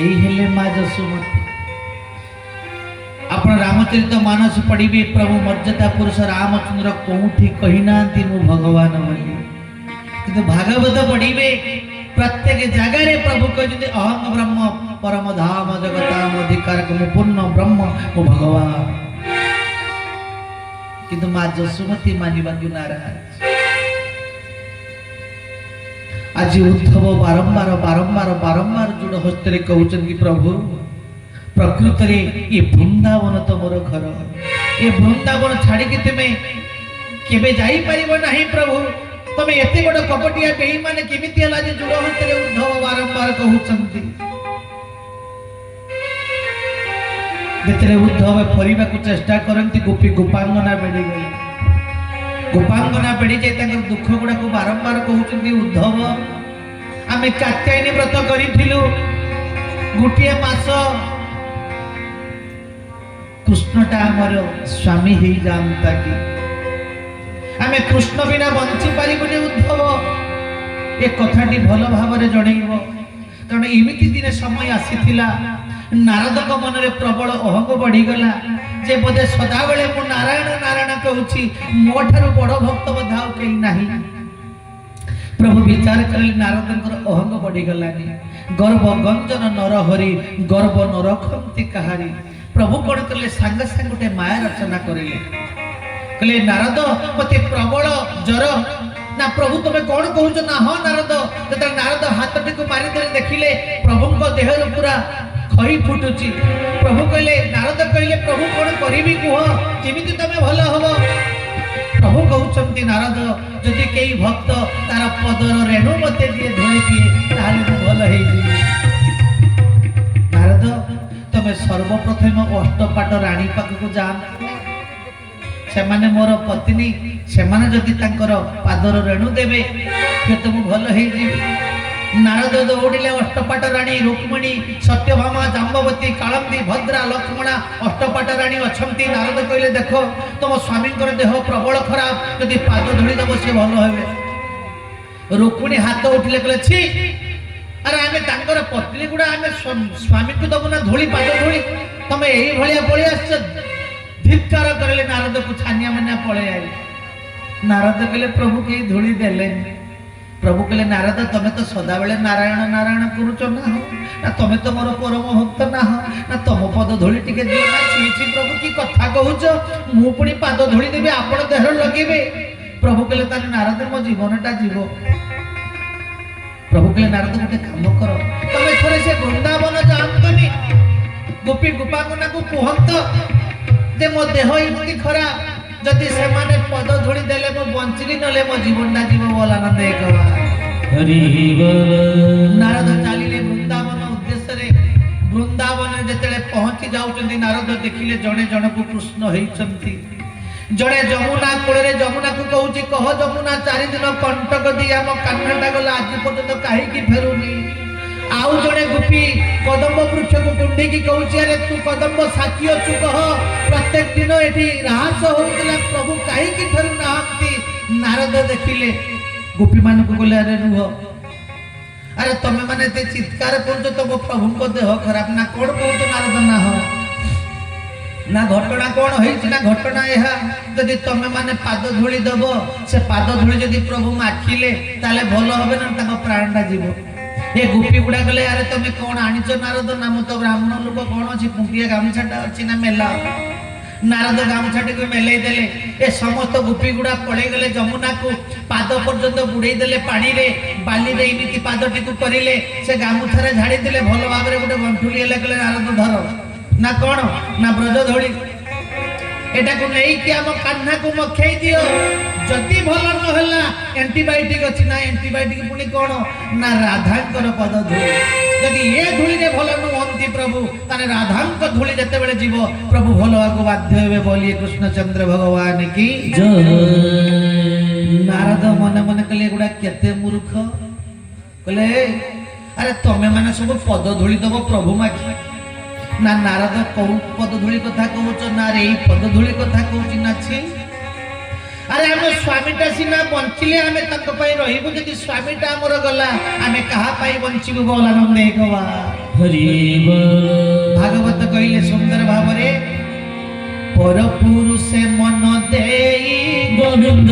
यही हेले माँ जसोमती। आप रामचरित मानस पढ़िए प्रभु मर्यादा पुरुष रामचंद्र कौटी कही ना मु भगवान बोली किंतु भागवत पढ़िए प्रत्येक जगह प्रभु कहते अहम ब्रह्म परम धाम जगताम अधिकार मु पूर्ण ब्रह्म मु भगवान किंतु माँ जसोमती मानिबा नाराज। आज उद्धव बारंबार बारंबार बारंबार जोड़ हस्ते कहते प्रभु प्रकृत ये वृंदावन तो मोर घर ये वृंदावन छाड़ी तुम्हें केबे जाई परिबो नहीं प्रभु तुम्हें एते बड़ कपटिया बेईमान केमिति हला जे जोड़ हस्ते उद्धव बारंबार कहउचंती। जेतरे उद्धव फरिबा को चेष्टा करंती गोपी गोपांगना बेड़ी गई गोपांगना बेड़ी जे तांकर दुख गुडा को बारंबार कहउचंती उद्धव आमे कात्यायनी व्रत करिथिलु गुटिए मास कृष्णटा आमर स्वामी ही जानता कि आमे कृष्ण बिना बंची पारिबुनी उद्धव ए कथाटी भल भावरे जणैबो कारण एमिति दिने समय आसीथिला नारदक मनरे प्रबल अहंग बढ़ी गला जे बोधे सदा बेले मु नारायण नारायण कहूची मो ठारू बड़ भक्त बोधा केही नाही। प्रभु विचार करले नारदंकर अहंग बढ़ी गलानी गर्व गंजन नर हरि गर्व नर खंती कहारी। प्रभु कौन कले सांग सांग गोटे माया रचना करिले कले नारद मते प्रबल जर ना प्रभु तुम्हें कौन कहूच ना हाँ नारद जब नारद हाथटी को मारी दे देखिले प्रभु देह पूरा खई फुटुची। प्रभु कहले नारद कहले प्रभु कौन करिबी कुह केमिति तमे भलो हबो। प्रभु कहउचंती नारद जदि केई भक्त तार पदर रेणु मते दिए धोई दिए ताले मु भलो हेई जिवि। नारद तमे सर्वप्रथम अष्टपाट रानी पाखक जान से माने मोर पत्नी से माने जदि तांकर पादर रेणु देबे फिर तो मु भलो हेई जिवि। नारद दौड़िले अष्टपाट रानी रुक्मिणी सत्यभामा जाम्बवती कालंदी भद्रा लक्ष्मणा अष्टपाट रानी अछंती। नारद कहले देखो तुम स्वामी देह प्रबल खराब जदि पाद धूली देव से भल हे। रुक्मिणी हाथ उठिले कहले छी अरे आमे तांकर पत्नी गुडा आमे स्वामी को दबु ना धूली पाद धूली तमे एही भलिया पळी आछ। धिक्कार करले नारद को छानिया मनिया पळे आई। नारद कहले प्रभु के धूली देले। प्रभु कहले नारद तमे तो सदा बेले नारायण नारायण करूच ना हो ना तमे तो मोर परम भक्त ना हो ना तुम पद धूली टिके दियो ना छी छी प्रभु की कथा कहूच मु पुनी पाद धूली देबे आपण देह लगेबे। प्रभु कहले तार नारद मो जीवनटा जीवो। प्रभु कहले नारद गोटे काम करो तमे थोड़े से वृंदावन जांतनी गोपी गोपांगना को कहंत जे मो देह इमति खराब जदि से माने पद धूली देले मो बंचिली नले मो जीवनटा जीव बोला न देखवा। हरि बोल। नारद चालिले वृंदावन उद्देश्य रे वृंदावन जेतेले पहुंची जाउचंदी नारद देखिले जणे जण को कृष्ण हेइचंती। जणे जमुना कोळे जमुना को कहूची कह जमुना चारि दिन कंटक दिया मो कान्हाटा गला आज पर्यंत काहे की फेरुनी। आउ जणे गोपी कदम्ब वृक्ष को कुंडी की कहूची अरे तू कदम्ब साखी अछु कह प्रत्येक दिन एठी रास होउतला प्रभु काहे की फेरु नाहंती। नारद देखिले गोपी मान को बोले अरे रुह अरे तमे माने ते चित्कार करजो तो प्रभु को देह खराब ना कोन कहूच नारद ना हो ना घटना कौन होइछि ना घटना एहा जदि तमे माने पाद धूली दबो से पाद धूली जदि प्रभु माखिले ताले भलो होबे ना ताको प्राणटा जीवो। ए गोपी गुडा गले अरे तमे कौन आनिछ नारद ना मु तो ब्राह्मण लोक कौन अछि पुंटिया गामछाटा अछि ना मेला। नारद गामछाटी को मेलै देले ए समस्त गोपी गुडा पळे गले जमुना को पाद पर्यंत बुडै देले पानी रे बाली रे इमिति पादटी को करिले से गामुछारे झाड़ी देले भलो भाबरे गोटे गंठुली हेले गले नारद धर ना कौन ना ब्रज धोली एटा को नहीं कि हम कान्हा को मखई दियो जति भल न होला एंटीबायोटिक अछि ना एंटीबायोटिक पुनी कौन ना राधांकर पद धूली जदि ये धूली रे भल न हंती प्रभु ताने राधांक धूली जते बेले जीव प्रभु भल आको बाध्य हेबे बोलिए कृष्णचंद्र भगवान की जय। नारद मने मने कहले गुडा केते मूर्ख कहले अरे तमे माने सब पद धूली दबो प्रभु माखी ना नारद कौ पद धूली कथा कहूच ना रे पद धूली कथा कहूच ना छी। अरे आम स्वामीटा सीना बंचिले आम रही जदि स्वामीटा आमर गला आम क्या बंचू बोला नंदे भागवत कहले सुंदर भावरे पर पुरुषे मन देई गोविंद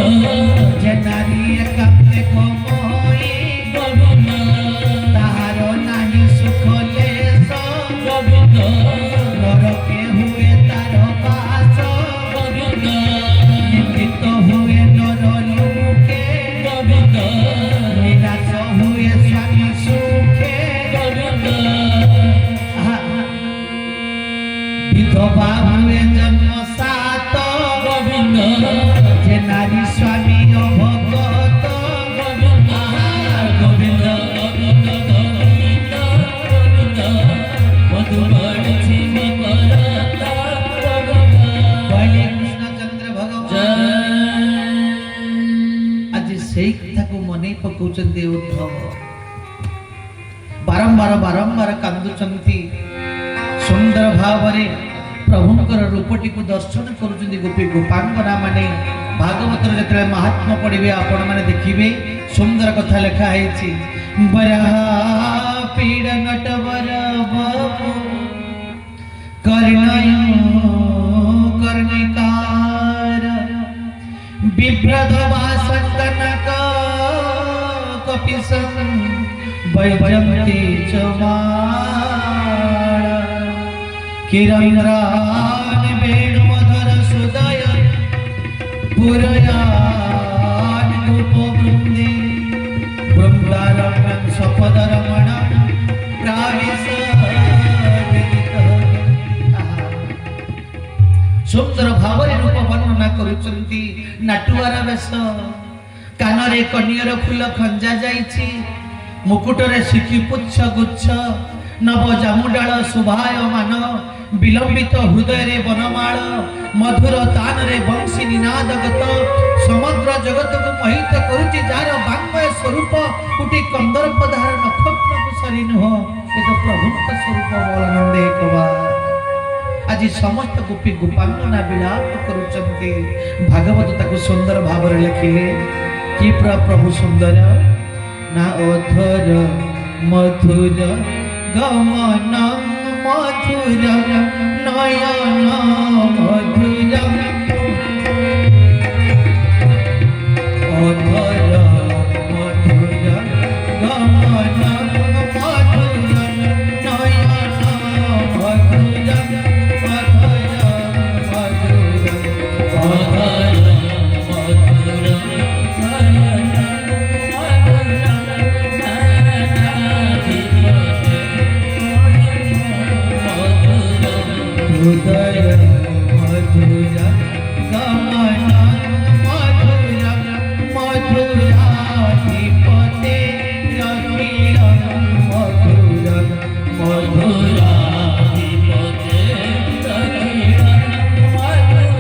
जे नारी एकांते कमई गोविंद ताहार नाही सुख लेस गोविंद नरके हुए तार बास गोविंद निंदित हुए नर लोके गोविंद निराश हुए स्वामी सुखे विधवा हुए जन्म सात गोविंद जे नारी स्वामी अभगत गोविंद गोविंद गोविंद गोविंद मधुबन छिमी करता कहले कृष्णचंद्र भगवान आज सेई कथा को मने पकाउचंती उद्धव बारंबार बारंबार कांदुचंती सुंदर भावरे प्रभुंकर रूपटी को दर्शन करुचंती गोपी गोपांगना माने भागवत जतले महात्मा पढ़िबे आपण माने देखिबे सुंदर कथा लिखा है बरहा पीड़ नटवर बाबू कर्णय कर्णिकार बिभ्रद वासकनक कपिसं वैजयन्ती चमार किरंद्रान वेणुमधर सुदय पुरयान गोपवृन्दे वृन्दारम्यं सपदरमण सुंदर भावरे रूप वर्णना करुचंती नाटुआर बेश कानरे कनियर फूल खंजा जाइछि मुकुटरे सिखिपुच्छ गुच्छ नव जामुडाल शोभायमान विलंबित हृदय रे वनमाल मधुर तान रे वंशी निनादगत समग्र जगत को मोहित करुछि जार वाङ्मय स्वरूप कोटि कंदर्प धार नक्षत्र कुशरी नुह ए तो प्रभु का स्वरूप बोलानंदे कवा आज समस्त गोपी गोपांगना विलाप करुचंती भागवत ताको सुंदर भाव लिखिले कि प्रभु सुंदर ना अधर मधुर गमन मधुर नयन मधुर अधर मधुर गमन मधुर नयन मधुर हृदय मधुर गमन मधुर मधुराधिपते रखिल मधुर मधुराधिपते रखिल मधुर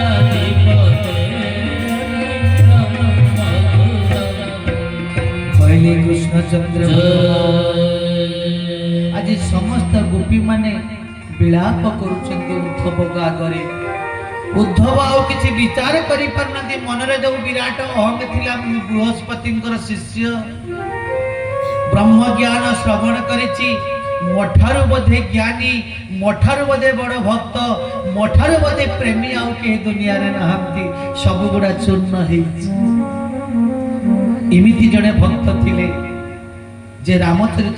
मधुराधिपते पहले कृष्णचंद्र आज समस्त गोपी माने विलाप करुचंती उद्धव आगरे उद्धव आउ किछि विचार करि परनती मनरे जो विराट अहम थिला बृहस्पतिंकर शिष्य ब्रह्म ज्ञान श्रवण करिछि मठारु बधे ज्ञानी मठारु बधे बड़ भक्त मठारु बधे प्रेमी आउ के दुनिया रे नहंती सब गुडा चूर्ण हेछि इमिति जने भक्त थिले जे रामचरित